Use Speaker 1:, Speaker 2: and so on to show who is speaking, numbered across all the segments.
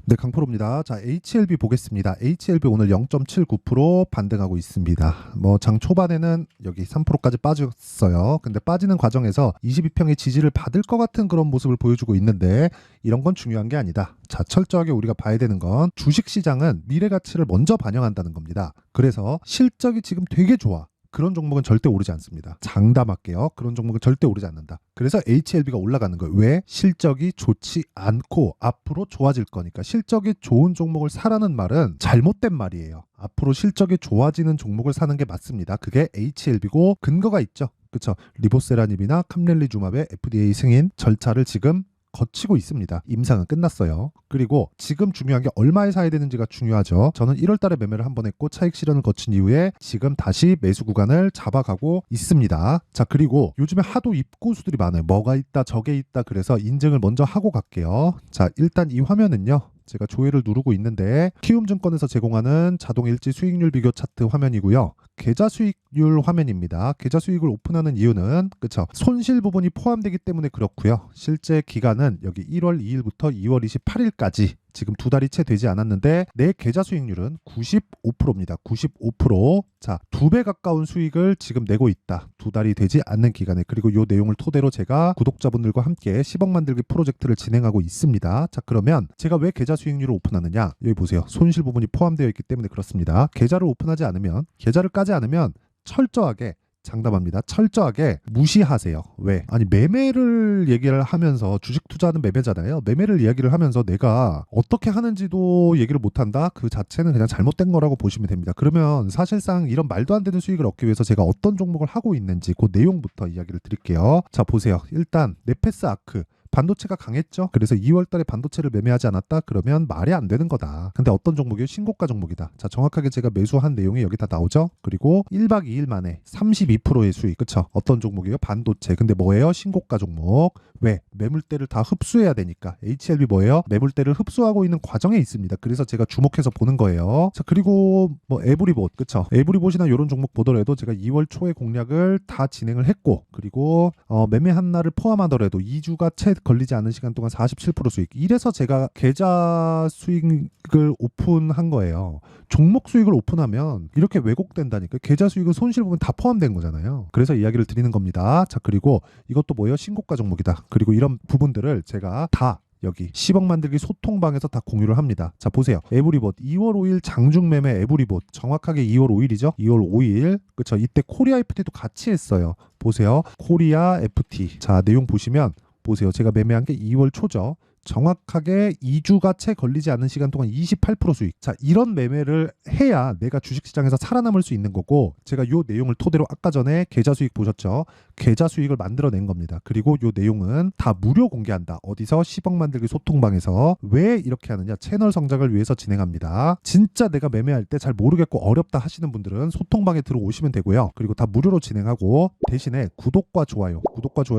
Speaker 1: 네, 강프로입니다. 자, HLB 보겠습니다. HLB 오늘 0.79% 반등하고 있습니다. 뭐 장 초반에는 여기 3%까지 빠졌어요. 근데 빠지는 과정에서 22평의 지지를 받을 것 같은 그런 모습을 보여주고 있는데 이런 건 중요한 게 아니다. 자, 철저하게 우리가 봐야 되는 건 주식시장은 미래 가치를 먼저 반영한다는 겁니다. 그래서 실적이 지금 되게 좋아. 그런 종목은 절대 오르지 않습니다. 장담할게요. 그런 종목은 절대 오르지 않는다. 그래서 HLB가 올라가는 거예요. 왜? 실적이 좋지 않고 앞으로 좋아질 거니까. 실적이 좋은 종목을 사라는 말은 잘못된 말이에요. 앞으로 실적이 좋아지는 종목을 사는 게 맞습니다. 그게 HLB고 근거가 있죠. 그렇죠? 리보세라닙이나 캄렐리주맙의 FDA 승인 절차를 지금 거치고 있습니다. 임상은 끝났어요. 그리고 지금 중요한 게 얼마에 사야 되는지가 중요하죠. 저는 1월 달에 매매를 한 번 했고 차익 실현을 거친 이후에 지금 다시 매수 구간을 잡아가고 있습니다. 자, 그리고 요즘에 하도 입고수들이 많아요. 뭐가 있다 저게 있다. 그래서 인증을 먼저 하고 갈게요. 자, 일단 이 화면은요, 제가 조회를 누르고 있는데 키움증권에서 제공하는 자동 일지 수익률 비교 차트 화면이고요. 계좌 수익률 화면입니다. 계좌 수익을 오픈하는 이유는 그쵸, 손실 부분이 포함되기 때문에 그렇고요. 실제 기간은 여기 1월 2일부터 2월 28일까지 지금 두 달이 채 되지 않았는데 내 계좌 수익률은 95%입니다. 95%. 자, 2배 가까운 수익을 지금 내고 있다. 두 달이 되지 않는 기간에. 그리고 이 내용을 토대로 제가 구독자분들과 함께 10억 만들기 프로젝트를 진행하고 있습니다. 자, 그러면 제가 왜 계좌 수익률을 오픈하느냐? 여기 보세요. 손실 부분이 포함되어 있기 때문에 그렇습니다. 계좌를 오픈하지 않으면, 계좌를 까지 않으면 철저하게 장담합니다. 철저하게 무시하세요. 왜? 아니, 매매를 얘기를 하면서, 주식 투자하는 매매잖아요. 매매를 이야기를 하면서 내가 어떻게 하는지도 얘기를 못한다? 그 자체는 그냥 잘못된 거라고 보시면 됩니다. 그러면 사실상 이런 말도 안 되는 수익을 얻기 위해서 제가 어떤 종목을 하고 있는지 그 내용부터 이야기를 드릴게요. 자, 보세요. 일단 네페스 아크 반도체가 강했죠. 그래서 2월 달에 반도체를 매매하지 않았다? 그러면 말이 안 되는 거다. 근데 어떤 종목이요? 신고가 종목이다. 자, 정확하게 제가 매수한 내용이 여기 다 나오죠. 그리고 1박 2일 만에 32%의 수익. 그쵸? 어떤 종목이요? 반도체. 근데 뭐예요? 신고가 종목. 왜? 매물대를 다 흡수해야 되니까. HLB 뭐예요? 매물대를 흡수하고 있는 과정에 있습니다. 그래서 제가 주목해서 보는 거예요. 자, 그리고 뭐 에브리봇. 그쵸? 에브리봇이나 이런 종목 보더라도 제가 2월 초에 공략을 다 진행을 했고, 그리고 매매한 날을 포함하더라도 2주가 채 걸리지 않은 시간 동안 47% 수익. 이래서 제가 계좌 수익을 오픈한 거예요. 종목 수익을 오픈하면 이렇게 왜곡된다니까. 계좌 수익은 손실 부분 다 포함된 거잖아요. 그래서 이야기를 드리는 겁니다. 자, 그리고 이것도 뭐예요? 신고가 종목이다. 그리고 이런 부분들을 제가 다 여기 10억 만들기 소통방에서 다 공유를 합니다. 자, 보세요. 에브리봇 2월 5일 장중 매매 에브리봇 정확하게 2월 5일이죠. 2월 5일. 그쵸? 이때 코리아 FT도 같이 했어요. 보세요. 코리아 FT. 자, 내용 보시면 보세요. 제가 매매한 게 2월 초죠. 정확하게 2주가 채 걸리지 않은 시간 동안 28% 수익. 자, 이런 매매를 해야 내가 주식시장에서 살아남을 수 있는 거고, 제가 이 내용을 토대로 아까 전에 계좌 수익 보셨죠? 계좌 수익을 만들어낸 겁니다. 그리고 이 내용은 다 무료 공개한다. 어디서? 10억 만들기 소통방에서. 왜 이렇게 하느냐? 채널 성장을 위해서 진행합니다. 진짜 내가 매매할 때 잘 모르겠고 어렵다 하시는 분들은 소통방에 들어오시면 되고요. 그리고 다 무료로 진행하고, 대신에 구독과 좋아요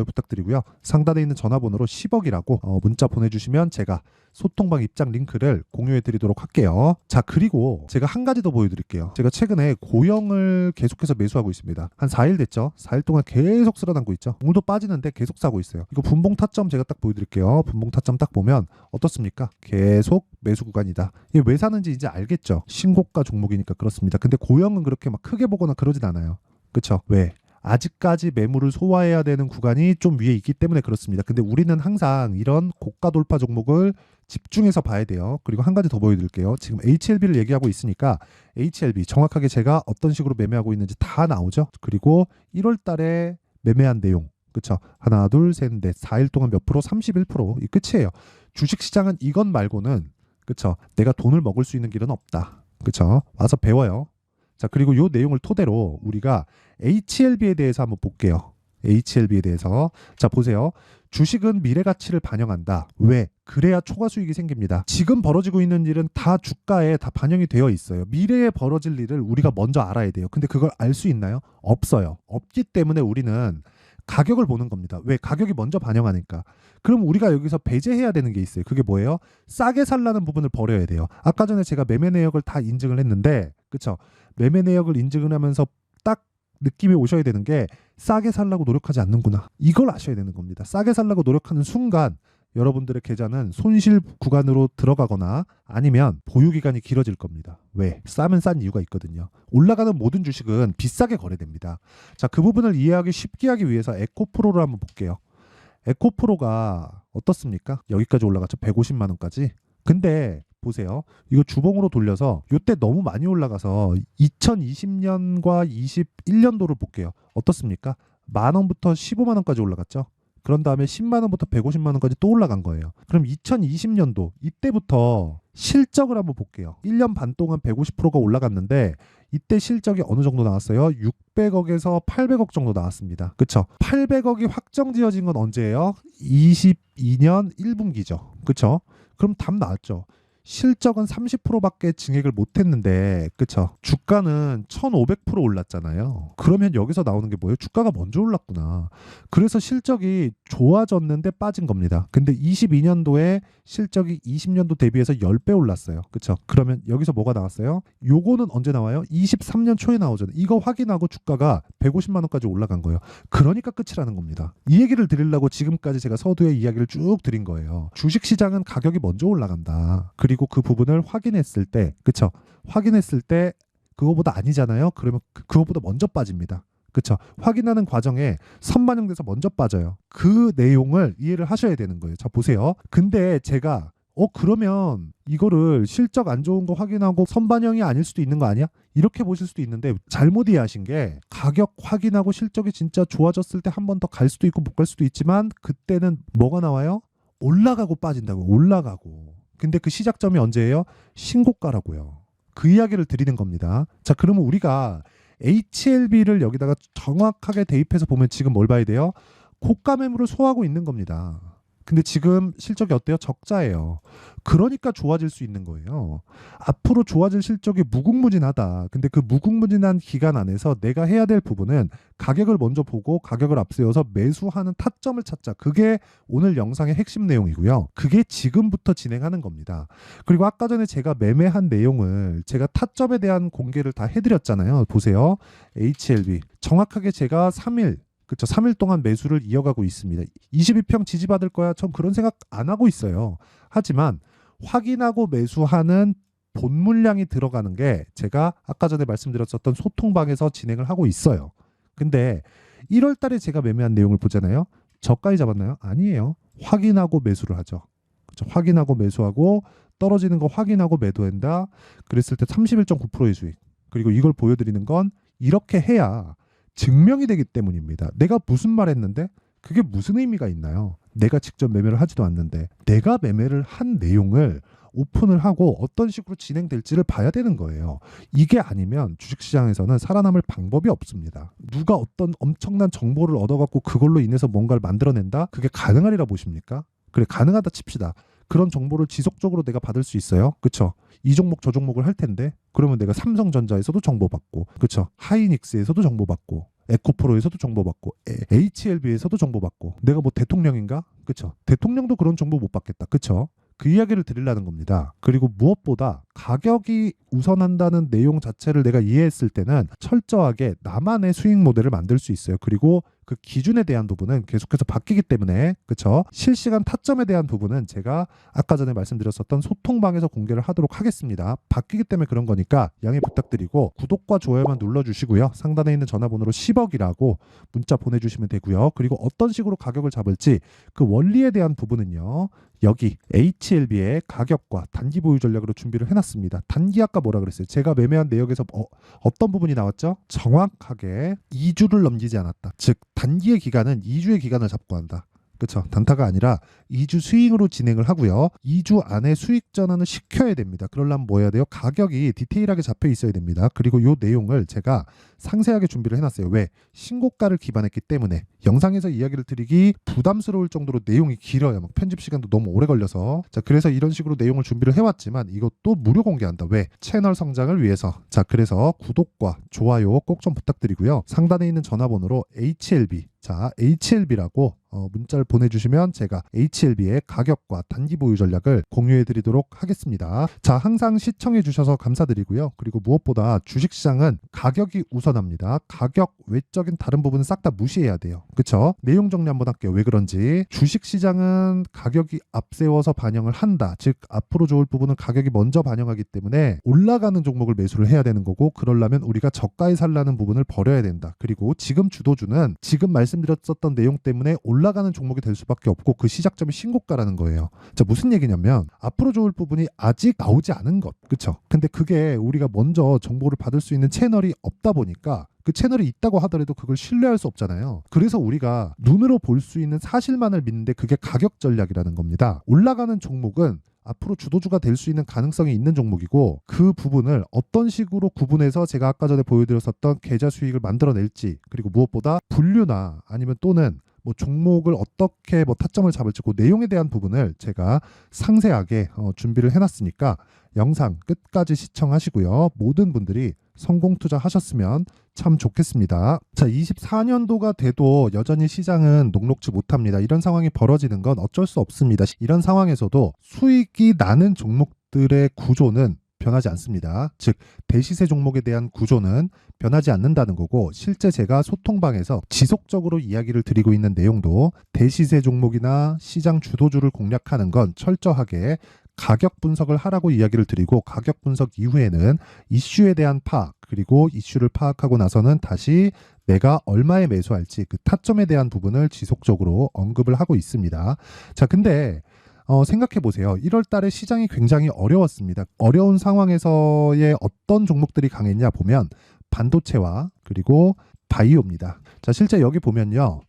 Speaker 1: 부탁드리고요. 상단에 있는 전화번호로 10억이라고 문자 보내주시면 제가 소통방 입장 링크를 공유해 드리도록 할게요. 자, 그리고 제가 한 가지 더 보여드릴게요. 제가 최근에 고영을 계속해서 매수하고 있습니다. 한 4일 됐죠. 4일 동안 계속 쓸어담고 있죠. 오늘도 빠지는데 계속 사고 있어요. 이거 분봉 타점 제가 딱 보여드릴게요. 분봉 타점 딱 보면 어떻습니까? 계속 매수 구간이다. 이게 왜 사는지 이제 알겠죠. 신고가 종목이니까 그렇습니다. 근데 고영은 그렇게 막 크게 보거나 그러진 않아요. 그쵸? 왜? 아직까지 매물을 소화해야 되는 구간이 좀 위에 있기 때문에 그렇습니다. 근데 우리는 항상 이런 고가 돌파 종목을 집중해서 봐야 돼요. 그리고 한 가지 더 보여드릴게요. 지금 HLB를 얘기하고 있으니까 HLB 정확하게 제가 어떤 식으로 매매하고 있는지 다 나오죠. 그리고 1월 달에 매매한 내용. 그쵸? 하나, 둘, 셋, 넷, 4일 동안 몇 프로? 31%. 이 끝이에요. 주식시장은 이것 말고는, 그쵸? 내가 돈을 먹을 수 있는 길은 없다. 그쵸? 와서 배워요. 자, 그리고 이 내용을 토대로 우리가 HLB에 대해서 한번 볼게요. HLB에 대해서. 자, 보세요. 주식은 미래 가치를 반영한다. 왜? 그래야 초과 수익이 생깁니다. 지금 벌어지고 있는 일은 다 주가에 다 반영이 되어 있어요. 미래에 벌어질 일을 우리가 먼저 알아야 돼요. 근데 그걸 알 수 있나요? 없어요. 없기 때문에 우리는 가격을 보는 겁니다. 왜? 가격이 먼저 반영하니까. 그럼 우리가 여기서 배제해야 되는 게 있어요. 그게 뭐예요? 싸게 살라는 부분을 버려야 돼요. 아까 전에 제가 매매 내역을 다 인증을 했는데, 그쵸? 매매 내역을 인증을 하면서 딱 느낌이 오셔야 되는 게 싸게 살라고 노력하지 않는구나. 이걸 아셔야 되는 겁니다. 싸게 살라고 노력하는 순간 여러분들의 계좌는 손실 구간으로 들어가거나 아니면 보유 기간이 길어질 겁니다. 왜? 싸면 싼 이유가 있거든요. 올라가는 모든 주식은 비싸게 거래됩니다. 자, 그 부분을 이해하기 쉽게 하기 위해서 에코프로를 한번 볼게요. 에코프로가 어떻습니까? 여기까지 올라갔죠. 150만 원까지. 근데 보세요. 이거 주봉으로 돌려서 이때 너무 많이 올라가서 2020년과 21년도를 볼게요. 어떻습니까? 만 원부터 15만 원까지 올라갔죠. 그런 다음에 10만 원부터 150만 원까지 또 올라간 거예요. 그럼 2020년도 이때부터 실적을 한번 볼게요. 1년 반 동안 150%가 올라갔는데 이때 실적이 어느 정도 나왔어요? 600억에서 800억 정도 나왔습니다. 그쵸? 800억이 확정 지어진 건 언제예요? 22년 1분기죠. 그쵸? 그럼 답 나왔죠. 실적은 30%밖에 증액을 못했는데, 그쵸? 주가는 1500% 올랐잖아요. 그러면 여기서 나오는 게 뭐예요? 주가가 먼저 올랐구나. 그래서 실적이 좋아졌는데 빠진 겁니다. 근데 22년도에 실적이 20년도 대비해서 10배 올랐어요. 그쵸? 그러면 여기서 뭐가 나왔어요? 요거는 언제 나와요? 23년 초에 나오잖아요. 이거 확인하고 주가가 150만 원까지 올라간 거예요. 그러니까 끝이라는 겁니다. 이 얘기를 드리려고 지금까지 제가 서두의 이야기를 쭉 드린 거예요. 주식시장은 가격이 먼저 올라간다. 그리고 그 부분을 확인했을 때, 그쵸? 확인했을 때 그거보다 아니잖아요. 그러면 그거보다 먼저 빠집니다. 그쵸? 확인하는 과정에 선반영돼서 먼저 빠져요. 그 내용을 이해를 하셔야 되는 거예요. 자, 보세요. 근데 제가 그러면 이거를 실적 안 좋은 거 확인하고 선반영이 아닐 수도 있는 거 아니야? 이렇게 보실 수도 있는데 잘못 이해하신 게 가격 확인하고 실적이 진짜 좋아졌을 때 한 번 더 갈 수도 있고 못 갈 수도 있지만 그때는 뭐가 나와요? 올라가고 빠진다고. 올라가고. 근데 그 시작점이 언제예요? 신고가라고요. 그 이야기를 드리는 겁니다. 자, 그러면 우리가 HLB를 여기다가 정확하게 대입해서 보면 지금 뭘 봐야 돼요? 고가 매물을 소화하고 있는 겁니다. 근데 지금 실적이 어때요? 적자예요. 그러니까 좋아질 수 있는 거예요. 앞으로 좋아질 실적이 무궁무진하다. 근데 그 무궁무진한 기간 안에서 내가 해야 될 부분은 가격을 먼저 보고 가격을 앞세워서 매수하는 타점을 찾자. 그게 오늘 영상의 핵심 내용이고요. 그게 지금부터 진행하는 겁니다. 그리고 아까 전에 제가 매매한 내용을 제가 타점에 대한 공개를 다 해드렸잖아요. 보세요. HLB. 정확하게 제가 3일 그쵸. 3일 동안 매수를 이어가고 있습니다. 22평 지지받을 거야. 전 그런 생각 안 하고 있어요. 하지만 확인하고 매수하는 본 물량이 들어가는 게 제가 아까 전에 말씀드렸었던 소통방에서 진행을 하고 있어요. 근데 1월 달에 제가 매매한 내용을 보잖아요. 저가에 잡았나요? 아니에요. 확인하고 매수를 하죠. 그쵸. 확인하고 매수하고 떨어지는 거 확인하고 매도한다. 그랬을 때 31.9%의 수익. 그리고 이걸 보여드리는 건 이렇게 해야 증명이 되기 때문입니다. 내가 무슨 말 했는데 그게 무슨 의미가 있나요? 내가 직접 매매를 하지도 않는데 내가 매매를 한 내용을 오픈을 하고 어떤 식으로 진행될지를 봐야 되는 거예요. 이게 아니면 주식시장에서는 살아남을 방법이 없습니다. 누가 어떤 엄청난 정보를 얻어갖고 그걸로 인해서 뭔가를 만들어낸다? 그게 가능하리라 보십니까? 그래, 가능하다 칩시다. 그런 정보를 지속적으로 내가 받을 수 있어요. 그쵸? 이 종목 저 종목을 할 텐데 그러면 내가 삼성전자에서도 정보받고 그쵸? 하이닉스에서도 정보받고 에코프로에서도 정보받고 HLB에서도 정보받고 내가 뭐 대통령인가? 그쵸? 대통령도 그런 정보 못 받겠다. 그쵸? 그 이야기를 드리려는 겁니다. 그리고 무엇보다 가격이 우선한다는 내용 자체를 내가 이해했을 때는 철저하게 나만의 수익 모델을 만들 수 있어요. 그리고 그 기준에 대한 부분은 계속해서 바뀌기 때문에 그쵸? 실시간 타점에 대한 부분은 제가 아까 전에 말씀드렸었던 소통방에서 공개를 하도록 하겠습니다. 바뀌기 때문에 그런 거니까 양해 부탁드리고 구독과 좋아요만 눌러주시고요. 상단에 있는 전화번호로 10억이라고 문자 보내주시면 되고요. 그리고 어떤 식으로 가격을 잡을지 그 원리에 대한 부분은요. 여기 HLB의 가격과 단기 보유 전략으로 준비를 해놨습니다. 단기 아까 뭐라 그랬어요? 제가 매매한 내역에서 어떤 부분이 나왔죠? 정확하게 2주를 넘기지 않았다. 즉 단기의 기간은 2주의 기간을 잡고 한다. 그렇죠. 단타가 아니라 2주 스윙으로 진행을 하고요. 2주 안에 수익 전환을 시켜야 됩니다. 그러려면 뭐 해야 돼요? 가격이 디테일하게 잡혀 있어야 됩니다. 그리고 이 내용을 제가 상세하게 준비를 해놨어요. 왜? 신고가를 기반했기 때문에 영상에서 이야기를 드리기 부담스러울 정도로 내용이 길어요. 막 편집 시간도 너무 오래 걸려서 자 그래서 이런 식으로 내용을 준비를 해왔지만 이것도 무료 공개한다. 왜? 채널 성장을 위해서. 자 그래서 구독과 좋아요 꼭 좀 부탁드리고요. 상단에 있는 전화번호로 HLB 자, HLB라고 문자를 보내주시면 제가 HLB의 가격과 단기 보유 전략을 공유해 드리도록 하겠습니다. 자, 항상 시청해 주셔서 감사드리고요. 그리고 무엇보다 주식시장은 가격이 우선합니다. 가격 외적인 다른 부분은 싹 다 무시해야 돼요. 그쵸? 내용 정리 한번 할게요. 왜 그런지. 주식시장은 가격이 앞세워서 반영을 한다. 즉 앞으로 좋을 부분은 가격이 먼저 반영하기 때문에 올라가는 종목을 매수를 해야 되는 거고, 그러려면 우리가 저가에 살라는 부분을 버려야 된다. 그리고 지금 주도주는 지금 말씀드렸었던 내용 때문에 올라가는 종목이 될 수밖에 없고, 그 시작점이 신고가라는 거예요. 자, 무슨 얘기냐면 앞으로 좋을 부분이 아직 나오지 않은 것, 그쵸? 근데 그게 우리가 먼저 정보를 받을 수 있는 채널이 없다 보니까, 그 채널이 있다고 하더라도 그걸 신뢰할 수 없잖아요. 그래서 우리가 눈으로 볼 수 있는 사실만을 믿는데, 그게 가격 전략이라는 겁니다. 올라가는 종목은 앞으로 주도주가 될 수 있는 가능성이 있는 종목이고, 그 부분을 어떤 식으로 구분해서 제가 아까 전에 보여드렸었던 계좌 수익을 만들어낼지, 그리고 무엇보다 분류나 아니면 또는 뭐 종목을 어떻게 뭐 타점을 잡을지, 그 내용에 대한 부분을 제가 상세하게 준비를 해놨으니까 영상 끝까지 시청하시고요. 모든 분들이 성공 투자하셨으면 참 좋겠습니다. 자, 24년도가 돼도 여전히 시장은 녹록지 못합니다. 이런 상황이 벌어지는 건 어쩔 수 없습니다. 이런 상황에서도 수익이 나는 종목들의 구조는 변하지 않습니다. 즉 대시세 종목에 대한 구조는 변하지 않는다는 거고, 실제 제가 소통방에서 지속적으로 이야기를 드리고 있는 내용도 대시세 종목이나 시장 주도주를 공략하는 건 철저하게 가격 분석을 하라고 이야기를 드리고, 가격 분석 이후에는 이슈에 대한 파악, 그리고 이슈를 파악하고 나서는 다시 내가 얼마에 매수할지 그 타점에 대한 부분을 지속적으로 언급을 하고 있습니다. 자, 근데 생각해 보세요. 1월 달에 시장이 굉장히 어려웠습니다. 어려운 상황에서의 어떤 종목들이 강했냐 보면 반도체와 그리고 바이오입니다. 자, 실제 여기 보면요.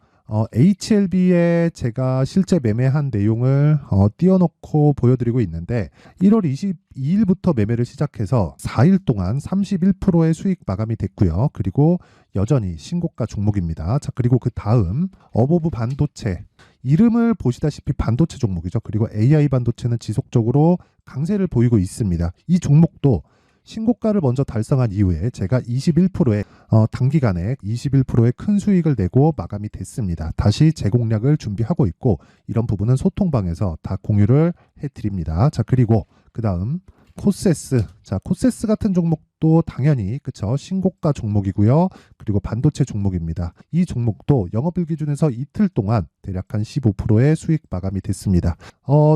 Speaker 1: HLB에 제가 실제 매매한 내용을 띄워놓고 보여드리고 있는데, 1월 22일부터 매매를 시작해서 4일 동안 31%의 수익 마감이 됐고요. 그리고 여전히 신고가 종목입니다. 자, 그리고 그 다음 어보브 반도체, 이름을 보시다시피 반도체 종목이죠. 그리고 AI 반도체는 지속적으로 강세를 보이고 있습니다. 이 종목도 신고가를 먼저 달성한 이후에 제가 21%의 단기간에 21%의 큰 수익을 내고 마감이 됐습니다. 다시 재공략을 준비하고 있고, 이런 부분은 소통방에서 다 공유를 해드립니다. 자, 그리고 그 다음 코세스. 자, 코세스 같은 종목도 당연히 그쵸, 신고가 종목이고요. 그리고 반도체 종목입니다. 이 종목도 영업일 기준에서 이틀 동안 대략 한 15%의 수익 마감이 됐습니다.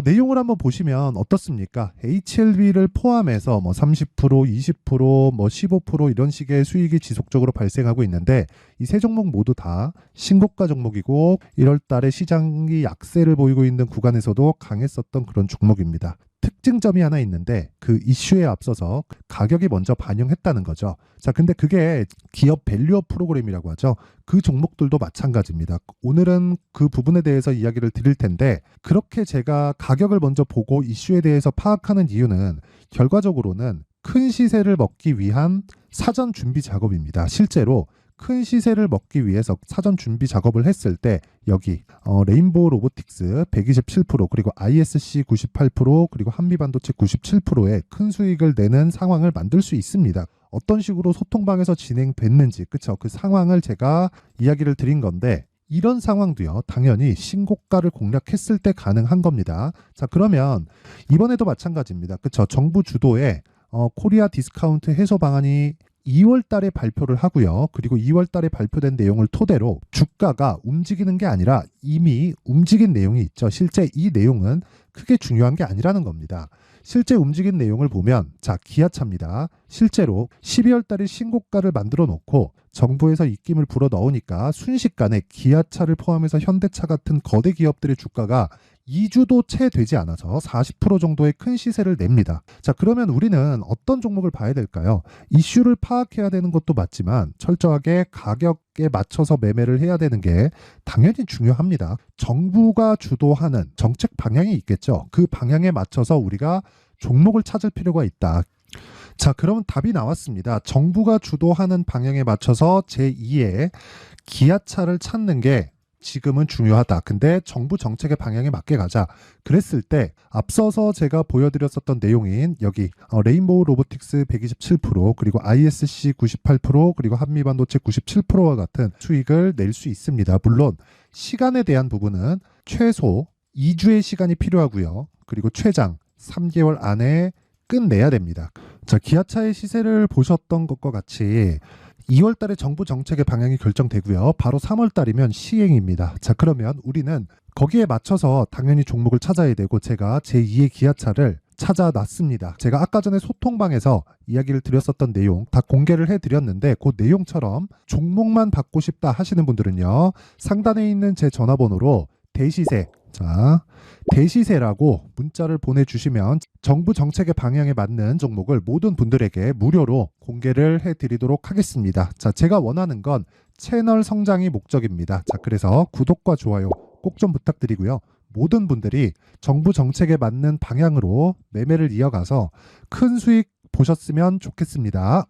Speaker 1: 내용을 한번 보시면 어떻습니까? HLB를 포함해서 뭐 30%, 20%, 뭐 15% 이런 식의 수익이 지속적으로 발생하고 있는데, 이 세 종목 모두 다 신고가 종목이고, 1월 달에 시장이 약세를 보이고 있는 구간에서도 강했었던 그런 종목입니다. 특징점이 하나 있는데, 그 이슈에 앞서서 가격이 먼저 반영했다는 거죠. 자, 근데 그게 기업 밸류업 프로그램이라고 하죠. 그 종목들도 마찬가지입니다. 오늘은 그 부분에 대해서 이야기를 드릴 텐데, 그렇게 제가 가격을 먼저 보고 이슈에 대해서 파악하는 이유는 결과적으로는 큰 시세를 먹기 위한 사전 준비 작업입니다. 실제로 큰 시세를 먹기 위해서 사전 준비 작업을 했을 때 여기 레인보우 로보틱스 127%, 그리고 ISC 98%, 그리고 한미반도체 97%의 큰 수익을 내는 상황을 만들 수 있습니다. 어떤 식으로 소통방에서 진행됐는지, 그쵸? 그 상황을 제가 이야기를 드린 건데, 이런 상황도요, 당연히 신고가를 공략했을 때 가능한 겁니다. 자, 그러면 이번에도 마찬가지입니다. 그쵸? 정부 주도의 코리아 디스카운트 해소 방안이 2월 달에 발표를 하고요. 그리고 2월 달에 발표된 내용을 토대로 주가가 움직이는 게 아니라 이미 움직인 내용이 있죠. 실제 이 내용은 크게 중요한 게 아니라는 겁니다. 실제 움직인 내용을 보면, 자, 기아차입니다. 실제로 12월 달에 신고가를 만들어 놓고 정부에서 입김을 불어 넣으니까 순식간에 기아차를 포함해서 현대차 같은 거대 기업들의 주가가 2주도 채 되지 않아서 40% 정도의 큰 시세를 냅니다. 자, 그러면 우리는 어떤 종목을 봐야 될까요? 이슈를 파악해야 되는 것도 맞지만 철저하게 가격에 맞춰서 매매를 해야 되는 게 당연히 중요합니다. 정부가 주도하는 정책 방향이 있겠죠. 그 방향에 맞춰서 우리가 종목을 찾을 필요가 있다. 자, 그러면 답이 나왔습니다. 정부가 주도하는 방향에 맞춰서 제2의 기아차를 찾는 게 지금은 중요하다. 근데 정부 정책의 방향에 맞게 가자. 그랬을 때 앞서서 제가 보여드렸었던 내용인 여기 레인보우 로보틱스 127% 그리고 ISC 98% 그리고 한미반도체 97%와 같은 수익을 낼 수 있습니다. 물론 시간에 대한 부분은 최소 2주의 시간이 필요하고요. 그리고 최장 3개월 안에 끝내야 됩니다. 자, 기아차의 시세를 보셨던 것과 같이 2월 달에 정부 정책의 방향이 결정되고요. 바로 3월 달이면 시행입니다. 자, 그러면 우리는 거기에 맞춰서 당연히 종목을 찾아야 되고 제가 제2의 기아차를 찾아놨습니다. 제가 아까 전에 소통방에서 이야기를 드렸었던 내용 다 공개를 해드렸는데 그 내용처럼 종목만 받고 싶다 하시는 분들은요. 상단에 있는 제 전화번호로 대시세, 자, 대시세라고 문자를 보내주시면 정부 정책의 방향에 맞는 종목을 모든 분들에게 무료로 공개를 해드리도록 하겠습니다. 자, 제가 원하는 건 채널 성장이 목적입니다. 자, 그래서 구독과 좋아요 꼭 좀 부탁드리고요. 모든 분들이 정부 정책에 맞는 방향으로 매매를 이어가서 큰 수익 보셨으면 좋겠습니다.